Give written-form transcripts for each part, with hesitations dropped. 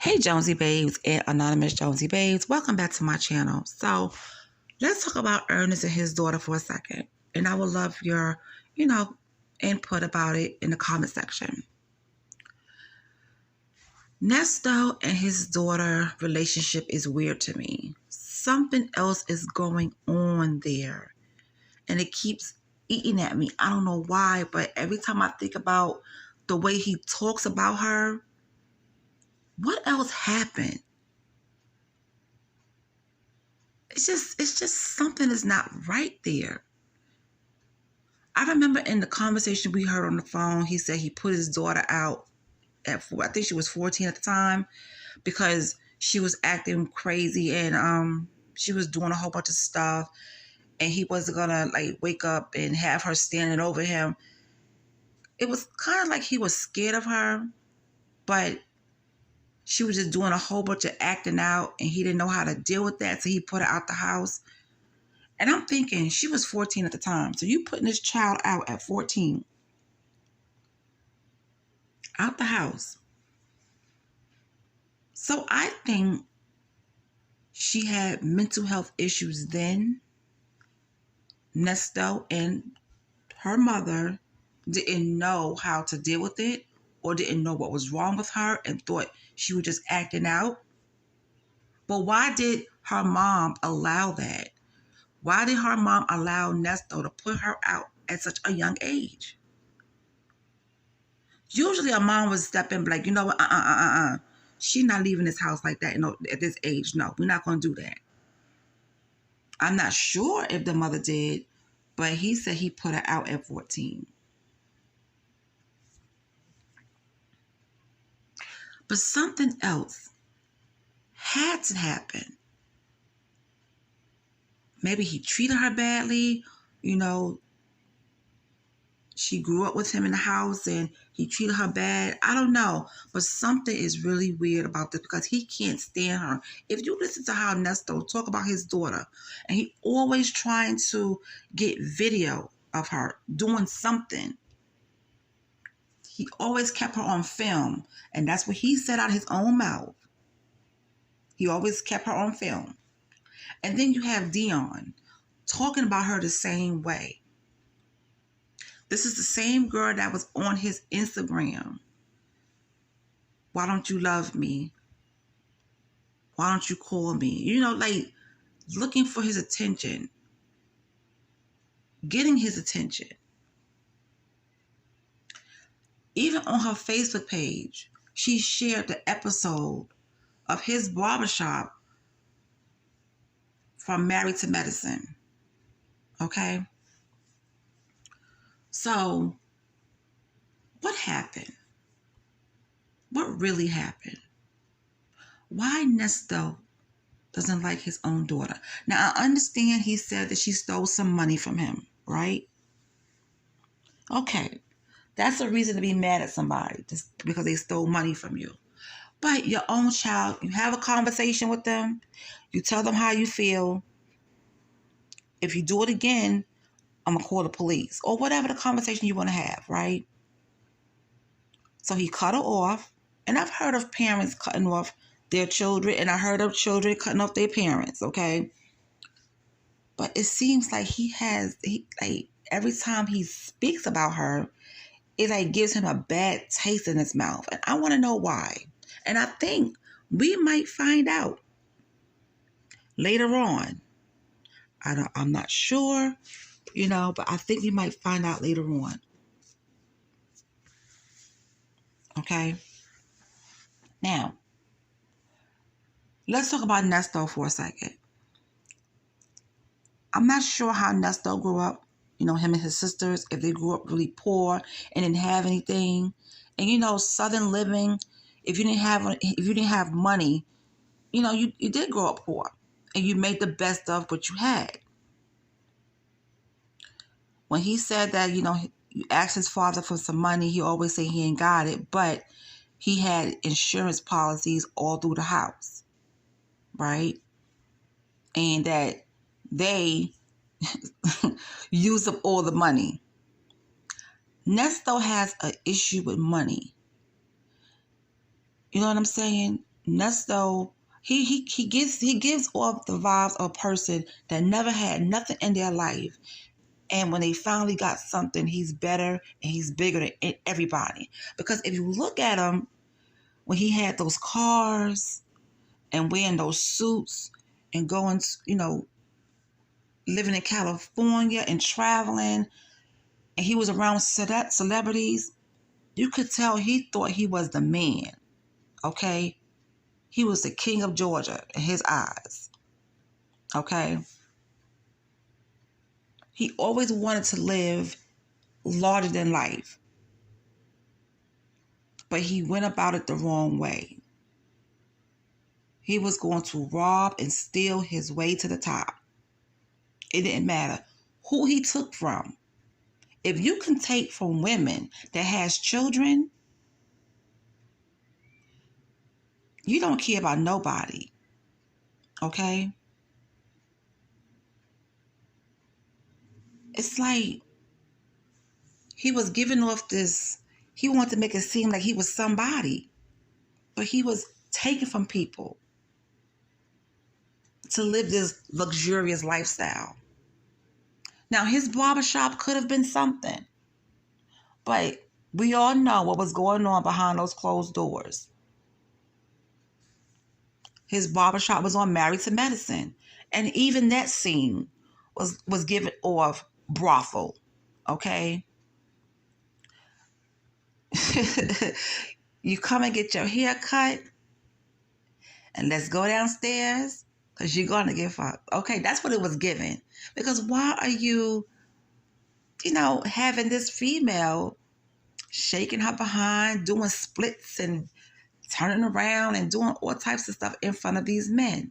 Hey Jonesy Babes and Anonymous Jonesy Babes, welcome back to my channel. So let's talk about Ernest and his daughter for a second. And I would love your, input about it in the comment section. Nesto and his daughter relationship is weird to me. Something else is going on there. And it keeps eating at me. I don't know why, but every time I think about the way he talks about her, what else happened? It's just something is not right there. I remember in the conversation we heard on the phone, he said he put his daughter out at I think she was 14 at the time, because she was acting crazy and she was doing a whole bunch of stuff, and he wasn't gonna wake up and have her standing over him. It was kind of like he was scared of her, but she was just doing a whole bunch of acting out, and he didn't know how to deal with that, so he put her out the house. And I'm thinking, she was 14 at the time. So you putting this child out at 14, out the house. So I think she had mental health issues then. Nesto and her mother didn't know how to deal with it, or didn't know what was wrong with her and thought she was just acting out. But why did her mom allow that? Why did her mom allow Nesto to put her out at such a young age? Usually a mom would step in and be like, you know what, she's not leaving this house like that, at this age. No, we're not going to do that. I'm not sure if the mother did, but he said he put her out at 14. But something else had to happen. Maybe he treated her badly, she grew up with him in the house and he treated her bad. I don't know. But something is really weird about this, because he can't stand her. If you listen to how Nesto talk about his daughter, and he always trying to get video of her doing something. He always kept her on film. And that's what he said out of his own mouth. He always kept her on film. And then you have Dion talking about her the same way. This is the same girl that was on his Instagram. Why don't you love me? Why don't you call me? Looking for his attention. Getting his attention. Even on her Facebook page, she shared the episode of his barbershop from Married to Medicine. Okay? So, what happened? What really happened? Why Nesto doesn't like his own daughter? Now, I understand he said that she stole some money from him, right? Okay, that's a reason to be mad at somebody, just because they stole money from you. But your own child, you have a conversation with them, you tell them how you feel. If you do it again, I'm going to call the police, or whatever the conversation you want to have, right? So he cut her off. And I've heard of parents cutting off their children, and I heard of children cutting off their parents, okay? But it seems like every time he speaks about her, it gives him a bad taste in his mouth. And I want to know why. And I think we might find out later on. I'm not sure, but I think we might find out later on. Okay? Now, let's talk about Nesto for a second. I'm not sure how Nesto grew up, him and his sisters, if they grew up really poor and didn't have anything. And Southern living, if you didn't have money, you did grow up poor, and you made the best of what you had. When he said that, you asked his father for some money, he always said he ain't got it, but he had insurance policies all through the house, right? And that they used up all the money. Nesto has an issue with money. You know what I'm saying? Nesto, he gives off the vibes of a person that never had nothing in their life. And when they finally got something, he's better and he's bigger than everybody. Because if you look at him, when he had those cars and wearing those suits and going, living in California and traveling, and he was around celebrities, you could tell he thought he was the man, okay? He was the king of Georgia in his eyes, okay? He always wanted to live larger than life, but he went about it the wrong way. He was going to rob and steal his way to the top. It didn't matter who he took from. If you can take from women that has children, you don't care about nobody, okay? It's like he was giving off this, he wanted to make it seem like he was somebody, but he was taken from people to live this luxurious lifestyle. Now, his barbershop could have been something, but we all know what was going on behind those closed doors. His barbershop was on Married to Medicine, and even that scene was given off brothel, okay? You come and get your hair cut, and let's go downstairs because you're going to get fucked. Okay, that's what it was given. Because why are you, having this female shaking her behind, doing splits and turning around and doing all types of stuff in front of these men?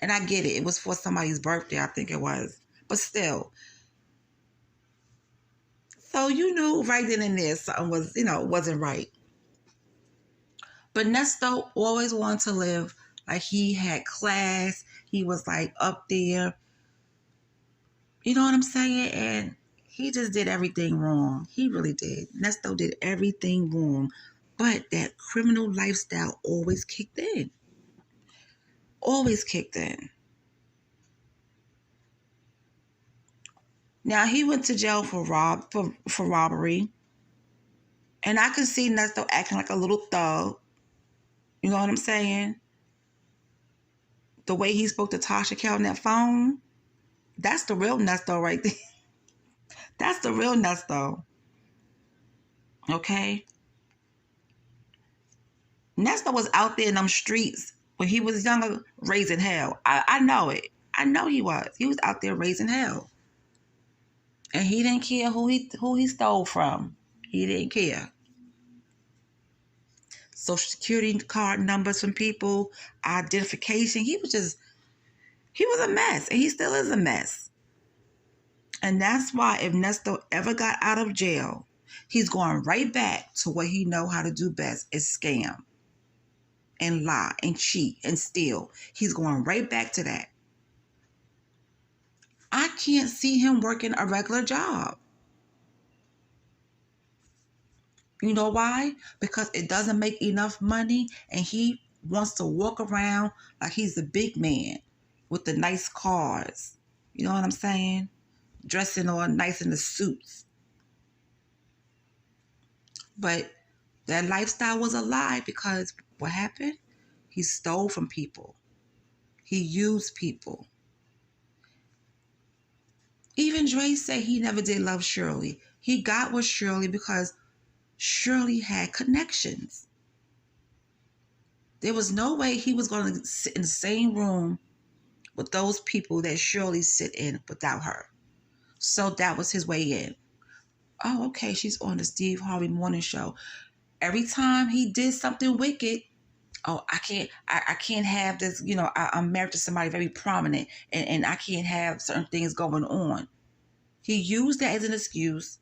And I get it. It was for somebody's birthday, I think it was. But still. So you knew right then and there something was, wasn't right. But Nesto always wanted to live like he had class. He was like up there. You know what I'm saying? And he just did everything wrong. He really did. Nesto did everything wrong. But that criminal lifestyle always kicked in. Always kicked in. Now he went to jail for robbery. And I could see Nesto acting like a little thug. You know what I'm saying? The way he spoke to Tasha Kell on that phone, that's the real Nesto right there. That's the real Nesto. Okay? Nesto was out there in them streets when he was younger raising hell. I know it. I know he was. He was out there raising hell. And he didn't care who he stole from. He didn't care. Social security card numbers from people, identification. He was a mess. And he still is a mess. And that's why if Nesto ever got out of jail, he's going right back to what he know how to do best, is scam and lie and cheat and steal. He's going right back to that. I can't see him working a regular job. You know why? Because it doesn't make enough money and he wants to walk around like he's the big man with the nice cars. You know what I'm saying? Dressing all nice in the suits. But that lifestyle was a lie because what happened? He stole from people. He used people. Even Dre said he never did love Shirley. He got with Shirley because Shirley had connections. There was no way he was going to sit in the same room with those people that Shirley sit in without her. So that was his way in. Oh, okay, she's on the Steve Harvey Morning Show. Every time he did something wicked, oh, I can't have this, I'm married to somebody very prominent and I can't have certain things going on. He used that as an excuse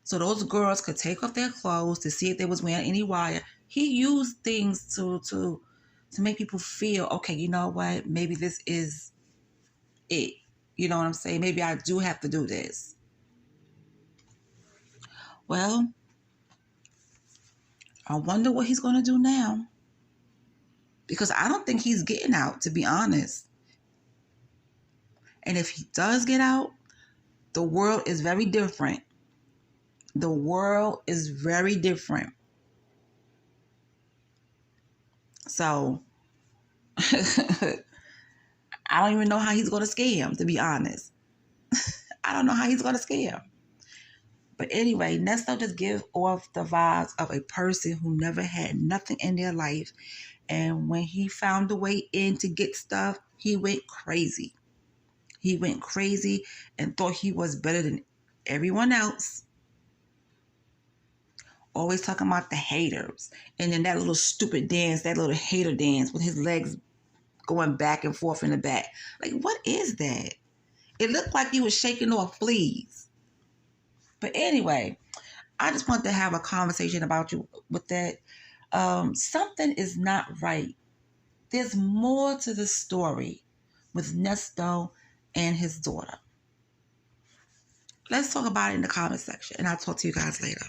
so those girls could take off their clothes to see if they was wearing any wire. He used things to make people feel, okay, you know what? Maybe this is it. You know what I'm saying? Maybe I do have to do this. Well, I wonder what he's going to do now. Because I don't think he's getting out, to be honest. And if he does get out, the world is very different. The world is very different. So, I don't even know how he's going to scam, to be honest. I don't know how he's going to scam. But anyway, Nesto just gives off the vibes of a person who never had nothing in their life. And when he found a way in to get stuff, he went crazy. He went crazy and thought he was better than everyone else. Always talking about the haters. And then that little stupid dance, that little hater dance with his legs going back and forth in the back. Like, what is that? It looked like he was shaking off fleas. But anyway, I just want to have a conversation about you with that. Something is not right. There's more to the story with Nesto and his daughter. Let's talk about it in the comment section, and I'll talk to you guys later.